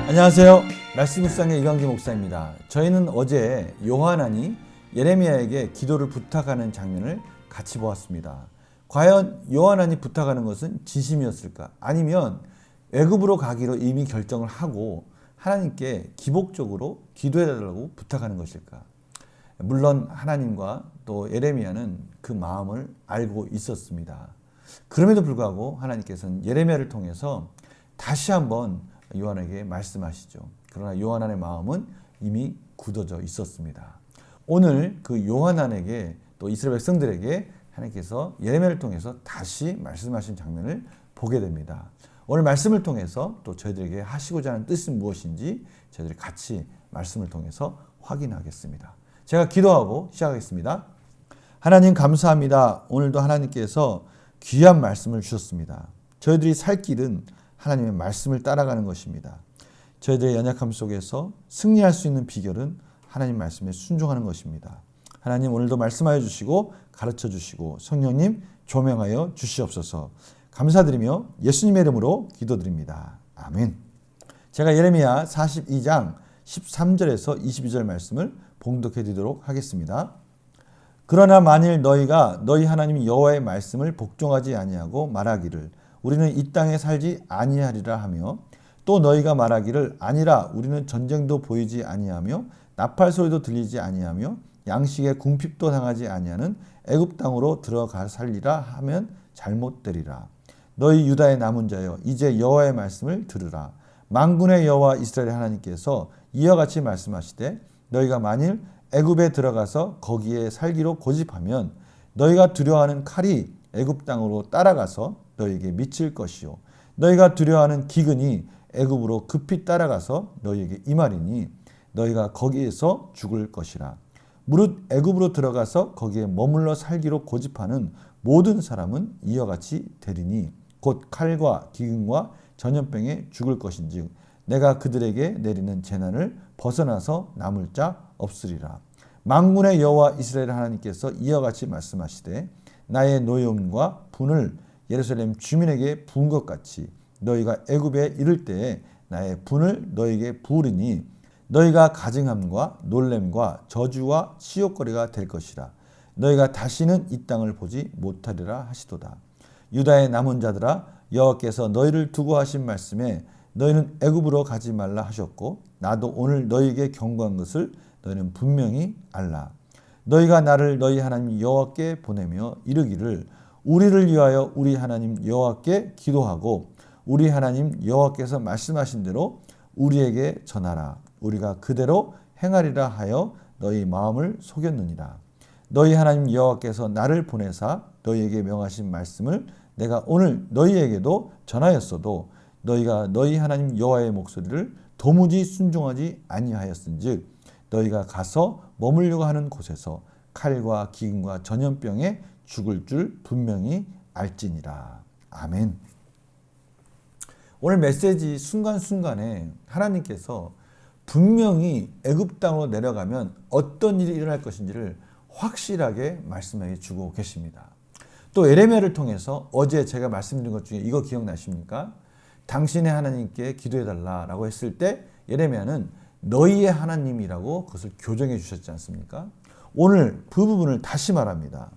안녕하세요. 말씀 묵상의 이광기 목사입니다. 저희는 어제 요하난이 예레미야에게 기도를 부탁하는 장면을 같이 보았습니다. 과연 요하난이 부탁하는 것은 진심이었을까? 아니면 애굽으로 가기로 이미 결정을 하고 하나님께 기복적으로 기도해달라고 부탁하는 것일까? 물론 하나님과 또 예레미야는 그 마음을 알고 있었습니다. 그럼에도 불구하고 하나님께서는 예레미야를 통해서 다시 한번 요한에게 말씀하시죠. 그러나 요한의 마음은 이미 굳어져 있었습니다. 오늘 그 요한에게 또 이스라엘 백성들에게 하나님께서 예레미야를 통해서 다시 말씀하신 장면을 보게 됩니다. 오늘 말씀을 통해서 또 저희들에게 하시고자 하는 뜻은 무엇인지 저희들이 같이 말씀을 통해서 확인하겠습니다. 제가 기도하고 시작하겠습니다. 하나님 감사합니다. 오늘도 하나님께서 귀한 말씀을 주셨습니다. 저희들이 살 길은 하나님의 말씀을 따라가는 것입니다. 저희들의 연약함 속에서 승리할 수 있는 비결은 하나님 말씀에 순종하는 것입니다. 하나님 오늘도 말씀하여 주시고 가르쳐 주시고 성령님 조명하여 주시옵소서. 감사드리며 예수님의 이름으로 기도드립니다. 아멘. 제가 예레미야 42장 13절에서 22절 말씀을 봉독해 드리도록 하겠습니다. 그러나 만일 너희가 너희 하나님 여호와의 말씀을 복종하지 아니하고 말하기를 우리는 이 땅에 살지 아니하리라 하며 또 너희가 말하기를 아니라 우리는 전쟁도 보이지 아니하며 나팔 소리도 들리지 아니하며 양식에 궁핍도 당하지 아니하는 애굽 땅으로 들어가 살리라 하면 잘못되리라. 너희 유다의 남은 자여 이제 여호와의 말씀을 들으라. 만군의 여호와 이스라엘 하나님께서 이와 같이 말씀하시되 너희가 만일 애굽에 들어가서 거기에 살기로 고집하면 너희가 두려워하는 칼이 애굽 땅으로 따라가서 너희에게 미칠 것이요 너희가 두려워하는 기근이 애굽으로 급히 따라가서 너희에게 임하리니 너희가 거기에서 죽을 것이라. 무릇 애굽으로 들어가서 거기에 머물러 살기로 고집하는 모든 사람은 이와 같이 되리니 곧 칼과 기근과 전염병에 죽을 것인즉 내가 그들에게 내리는 재난을 벗어나서 남을 자 없으리라. 만군의 여호와 이스라엘 하나님께서 이와 같이 말씀하시되 나의 노여움과 분을 예루살렘 주민에게 부은 것 같이 너희가 애굽에 이를 때에 나의 분을 너희에게 부으리니 너희가 가증함과 놀램과 저주와 시욕거리가 될 것이라. 너희가 다시는 이 땅을 보지 못하리라 하시도다. 유다의 남은 자들아 여호와께서 너희를 두고 하신 말씀에 너희는 애굽으로 가지 말라 하셨고 나도 오늘 너희에게 경고한 것을 너희는 분명히 알라. 너희가 나를 너희 하나님 여호와께 보내며 이르기를 우리를 위하여 우리 하나님 여호와께 기도하고 우리 하나님 여호와께서 말씀하신 대로 우리에게 전하라. 우리가 그대로 행하리라 하여 너희 마음을 속였느니라. 너희 하나님 여호와께서 나를 보내사 너희에게 명하신 말씀을 내가 오늘 너희에게도 전하였어도 너희가 너희 하나님 여호와의 목소리를 도무지 순종하지 아니하였은즉 너희가 가서 머물려고 하는 곳에서 칼과 기근과 전염병에 죽을 줄 분명히 알지니라. 아멘. 오늘 메시지 순간순간에 하나님께서 분명히 애굽 땅으로 내려가면 어떤 일이 일어날 것인지를 확실하게 말씀해 주고 계십니다. 또 예레미야를 통해서 어제 제가 말씀드린 것 중에 이거 기억나십니까? 당신의 하나님께 기도해달라고 했을 때 예레미야는 너희의 하나님이라고 그것을 교정해 주셨지 않습니까? 오늘 그 부분을 다시 말합니다.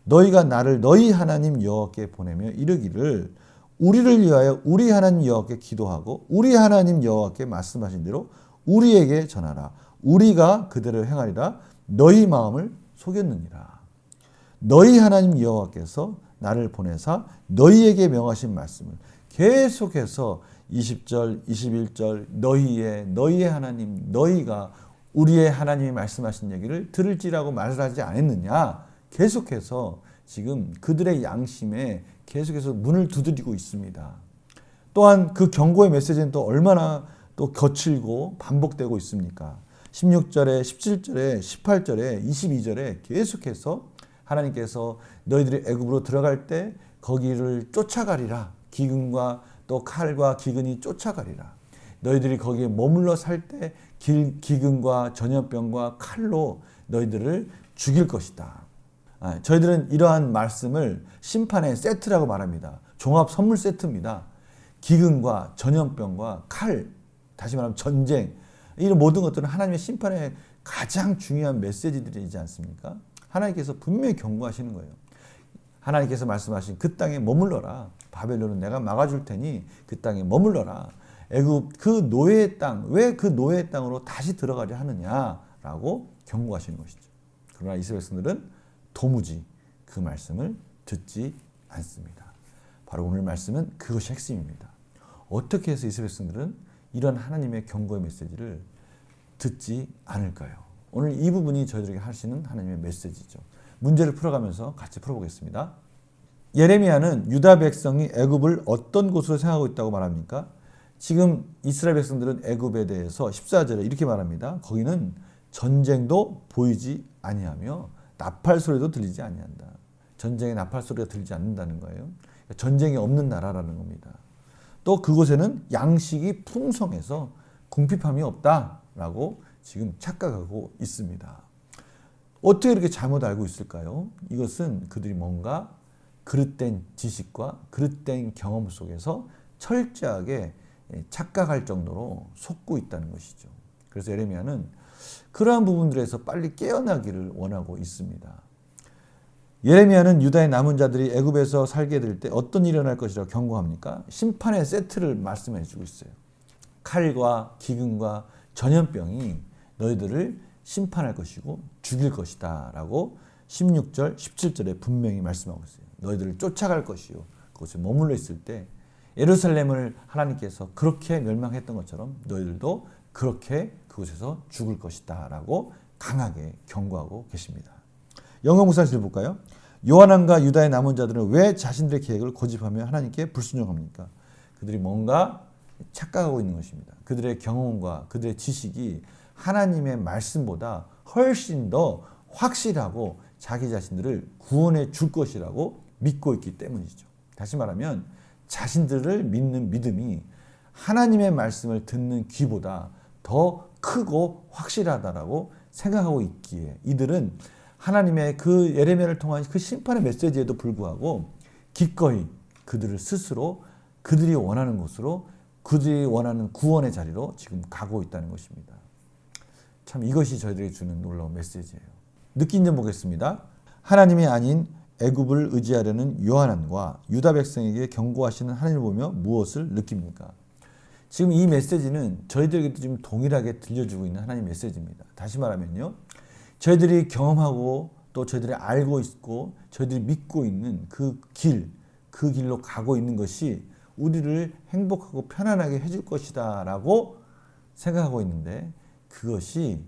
너희가 나를 너희 하나님 여호와께 보내며 이르기를 우리를 위하여 우리 하나님 여호와께 기도하고 우리 하나님 여호와께 말씀하신 대로 우리에게 전하라. 우리가 그대로 행하리라. 너희 마음을 속였느니라. 너희 하나님 여호와께서 나를 보내사 너희에게 명하신 말씀을 계속해서 20절, 21절 너희의 하나님 너희가 우리의 하나님이 말씀하신 얘기를 들을지라고 말을 하지 않았느냐. 계속해서 지금 그들의 양심에 계속해서 문을 두드리고 있습니다. 또한 그 경고의 메시지는 또 얼마나 또 거칠고 반복되고 있습니까? 16절에 17절에 18절에 22절에 계속해서 하나님께서 너희들이 애굽으로 들어갈 때 거기를 쫓아가리라. 기근과 또 칼과 기근이 쫓아가리라. 너희들이 거기에 머물러 살 때 기근과 전염병과 칼로 너희들을 죽일 것이다. 저희들은 이러한 말씀을 심판의 세트라고 말합니다. 종합 선물 세트입니다. 기근과 전염병과 칼 다시 말하면 전쟁, 이런 모든 것들은 하나님의 심판의 가장 중요한 메시지들이지 않습니까? 하나님께서 분명히 경고하시는 거예요. 하나님께서 말씀하신 그 땅에 머물러라. 바벨론은 내가 막아줄 테니 그 땅에 머물러라. 애굽 그 노예의 땅, 왜 그 노예의 땅으로 다시 들어가려 하느냐라고 경고하시는 것이죠. 그러나 이스라엘 백성들은 도무지 그 말씀을 듣지 않습니다. 바로 오늘 말씀은 그것이 핵심입니다. 어떻게 해서 이스라엘 백성들은 이런 하나님의 경고의 메시지를 듣지 않을까요? 오늘 이 부분이 저희들에게 하시는 하나님의 메시지죠. 문제를 풀어가면서 같이 풀어보겠습니다. 예레미야는 유다 백성이 애굽을 어떤 곳으로 생각하고 있다고 말합니까? 지금 이스라엘 백성들은 애굽에 대해서 14절에 이렇게 말합니다. 거기는 전쟁도 보이지 아니하며 나팔 소리도 들리지 아니한다. 전쟁의 나팔 소리가 들리지 않는다는 거예요. 전쟁이 없는 나라라는 겁니다. 또 그곳에는 양식이 풍성해서 궁핍함이 없다라고 지금 착각하고 있습니다. 어떻게 이렇게 잘못 알고 있을까요? 이것은 그들이 뭔가 그릇된 지식과 그릇된 경험 속에서 철저하게 착각할 정도로 속고 있다는 것이죠. 그래서 예레미야는 그러한 부분들에서 빨리 깨어나기를 원하고 있습니다. 예레미야는 유다의 남은 자들이 애굽에서 살게 될 때 어떤 일이 일어날 것이라고 경고합니까? 심판의 세트를 말씀해 주고 있어요. 칼과 기근과 전염병이 너희들을 심판할 것이고 죽일 것이다 라고 16절, 17절에 분명히 말씀하고 있어요. 너희들을 쫓아갈 것이요. 그곳에 머물러 있을 때 예루살렘을 하나님께서 그렇게 멸망했던 것처럼 너희들도 그렇게 그곳에서 죽을 것이다 라고 강하게 경고하고 계십니다. 영어 무사실 볼까요? 요한왕과 유다의 남은 자들은 왜 자신들의 계획을 고집하며 하나님께 불순종합니까? 그들이 뭔가 착각하고 있는 것입니다. 그들의 경험과 그들의 지식이 하나님의 말씀보다 훨씬 더 확실하고 자기 자신들을 구원해 줄 것이라고 믿고 있기 때문이죠. 다시 말하면 자신들을 믿는 믿음이 하나님의 말씀을 듣는 귀보다 더 크고 확실하다라고 생각하고 있기에 이들은 하나님의 그 예레미야를 통한 그 심판의 메시지에도 불구하고 기꺼이 그들을 스스로 그들이 원하는 곳으로 그들이 원하는 구원의 자리로 지금 가고 있다는 것입니다. 참 이것이 저희들에게 주는 놀라운 메시지예요. 느낀 점 보겠습니다. 하나님이 아닌 애굽을 의지하려는 요한안과 유다 백성에게 경고하시는 하나님을 보며 무엇을 느낍니까? 지금 이 메시지는 저희들에게도 지금 동일하게 들려주고 있는 하나님의 메시지입니다. 다시 말하면요. 저희들이 경험하고 또 저희들이 알고 있고 저희들이 믿고 있는 그 길로 가고 있는 것이 우리를 행복하고 편안하게 해줄 것이다 라고 생각하고 있는데 그것이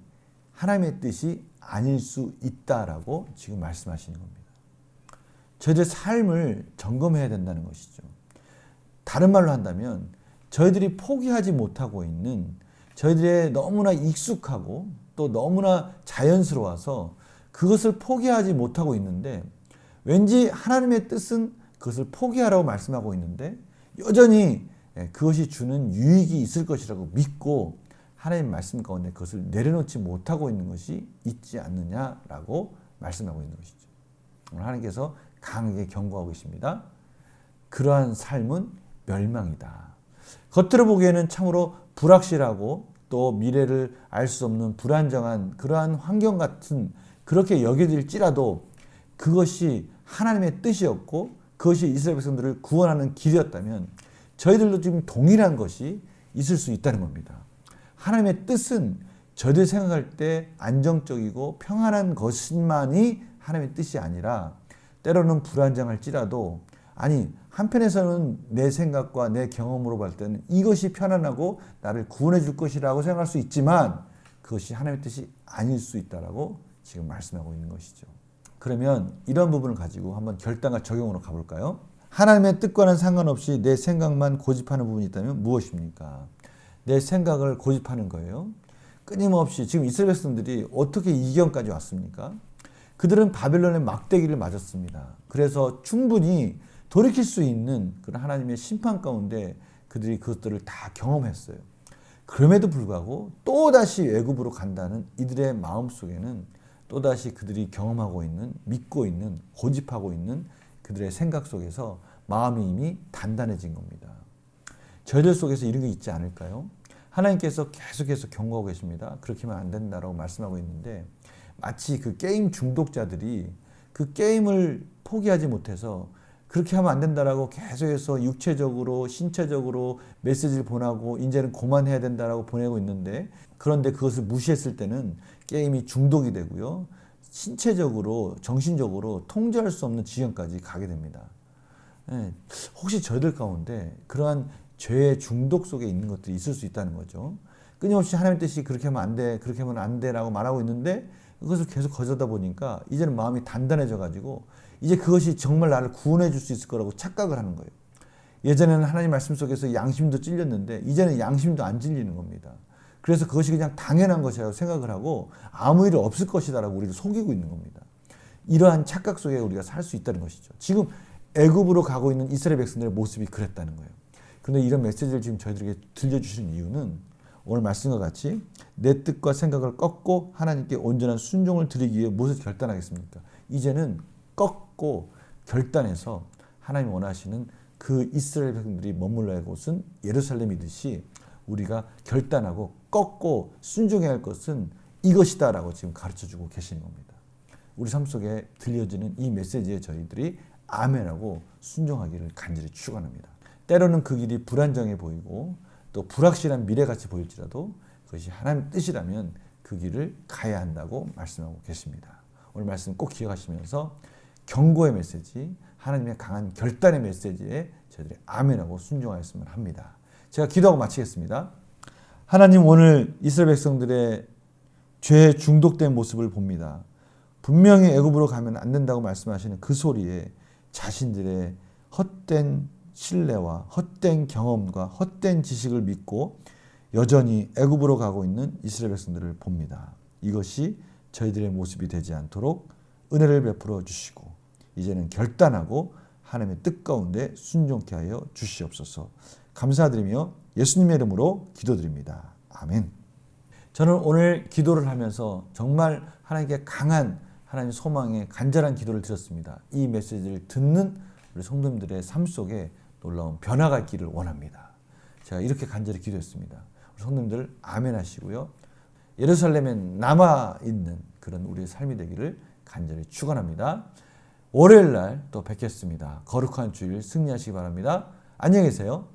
하나님의 뜻이 아닐 수 있다라고 지금 말씀하시는 겁니다. 저희들의 삶을 점검해야 된다는 것이죠. 다른 말로 한다면 저희들이 포기하지 못하고 있는 저희들의 너무나 익숙하고 또 너무나 자연스러워서 그것을 포기하지 못하고 있는데 왠지 하나님의 뜻은 그것을 포기하라고 말씀하고 있는데 여전히 그것이 주는 유익이 있을 것이라고 믿고 하나님 말씀 가운데 그것을 내려놓지 못하고 있는 것이 있지 않느냐라고 말씀하고 있는 것이죠. 오늘 하나님께서 강하게 경고하고 계십니다. 그러한 삶은 멸망이다. 겉으로 보기에는 참으로 불확실하고 또 미래를 알 수 없는 불안정한 그러한 환경 같은 그렇게 여겨질지라도 그것이 하나님의 뜻이었고 그것이 이스라엘 백성들을 구원하는 길이었다면 저희들도 지금 동일한 것이 있을 수 있다는 겁니다. 하나님의 뜻은 저희들이 생각할 때 안정적이고 평안한 것만이 하나님의 뜻이 아니라 때로는 불안정할지라도 아니 한편에서는 내 생각과 내 경험으로 볼 때는 이것이 편안하고 나를 구원해 줄 것이라고 생각할 수 있지만 그것이 하나님의 뜻이 아닐 수 있다라고 지금 말씀하고 있는 것이죠. 그러면 이런 부분을 가지고 한번 결단과 적용으로 가볼까요? 하나님의 뜻과는 상관없이 내 생각만 고집하는 부분이 있다면 무엇입니까? 내 생각을 고집하는 거예요. 끊임없이 지금 이스라엘 백성들이 어떻게 이 지경까지 왔습니까? 그들은 바벨론의 막대기를 맞았습니다. 그래서 충분히 돌이킬 수 있는 그런 하나님의 심판 가운데 그들이 그것들을 다 경험했어요. 그럼에도 불구하고 또다시 애굽으로 간다는 이들의 마음속에는 또다시 그들이 경험하고 있는 믿고 있는 고집하고 있는 그들의 생각 속에서 마음이 이미 단단해진 겁니다. 저희들 속에서 이런 게 있지 않을까요? 하나님께서 계속해서 경고하고 계십니다. 그렇게 하면 안 된다라고 말씀하고 있는데 마치 그 게임 중독자들이 그 게임을 포기하지 못해서 그렇게 하면 안 된다라고 계속해서 육체적으로 신체적으로 메시지를 보내고 이제는 그만해야 된다라고 보내고 있는데 그런데 그것을 무시했을 때는 게임이 중독이 되고요. 신체적으로 정신적으로 통제할 수 없는 지경까지 가게 됩니다. 네, 혹시 저희들 가운데 그러한 죄의 중독 속에 있는 것들이 있을 수 있다는 거죠. 끊임없이 하나님 뜻이 그렇게 하면 안 돼, 그렇게 하면 안 돼라고 말하고 있는데 그것을 계속 거절하다 보니까 이제는 마음이 단단해져 가지고 이제 그것이 정말 나를 구원해 줄 수 있을 거라고 착각을 하는 거예요. 예전에는 하나님 말씀 속에서 양심도 찔렸는데 이제는 양심도 안 찔리는 겁니다. 그래서 그것이 그냥 당연한 것이라고 생각을 하고 아무 일 없을 것이다라고 우리를 속이고 있는 겁니다. 이러한 착각 속에 우리가 살 수 있다는 것이죠. 지금 애굽으로 가고 있는 이스라엘 백성들의 모습이 그랬다는 거예요. 그런데 이런 메시지를 지금 저희들에게 들려주시는 이유는 오늘 말씀과 같이 내 뜻과 생각을 꺾고 하나님께 온전한 순종을 드리기 위해 무엇을 결단하겠습니까? 이제는 꺾고 결단해서 하나님이 원하시는 그 이스라엘 백성들이 머물러야 할 곳은 예루살렘이듯이 우리가 결단하고 꺾고 순종해야 할 것은 이것이다라고 지금 가르쳐주고 계시는 겁니다. 우리 삶 속에 들려지는 이 메시지에 저희들이 아멘하고 순종하기를 간절히 축원합니다. 때로는 그 길이 불안정해 보이고 또 불확실한 미래같이 보일지라도 그것이 하나님의 뜻이라면 그 길을 가야 한다고 말씀하고 계십니다. 오늘 말씀 꼭 기억하시면서 경고의 메시지, 하나님의 강한 결단의 메시지에 저희들이 아멘하고 순종하였으면 합니다. 제가 기도하고 마치겠습니다. 하나님, 오늘 이스라엘 백성들의 죄에 중독된 모습을 봅니다. 분명히 애굽으로 가면 안 된다고 말씀하시는 그 소리에 자신들의 헛된 신뢰와 헛된 경험과 헛된 지식을 믿고 여전히 애굽으로 가고 있는 이스라엘 백성들을 봅니다. 이것이 저희들의 모습이 되지 않도록 은혜를 베풀어 주시고 이제는 결단하고 하나님의 뜻 가운데 순종케 하여 주시옵소서. 감사드리며 예수님의 이름으로 기도드립니다. 아멘. 저는 오늘 기도를 하면서 정말 하나님께 강한 하나님 소망의 간절한 기도를 드렸습니다. 이 메시지를 듣는 우리 성도님들의 삶 속에 놀라운 변화가 있기를 원합니다. 제가 이렇게 간절히 기도했습니다. 우리 성도님들 아멘 하시고요. 예루살렘에 남아있는 그런 우리의 삶이 되기를 간절히 축원합니다. 월요일 날 또 뵙겠습니다. 거룩한 주일 승리하시기 바랍니다. 안녕히 계세요.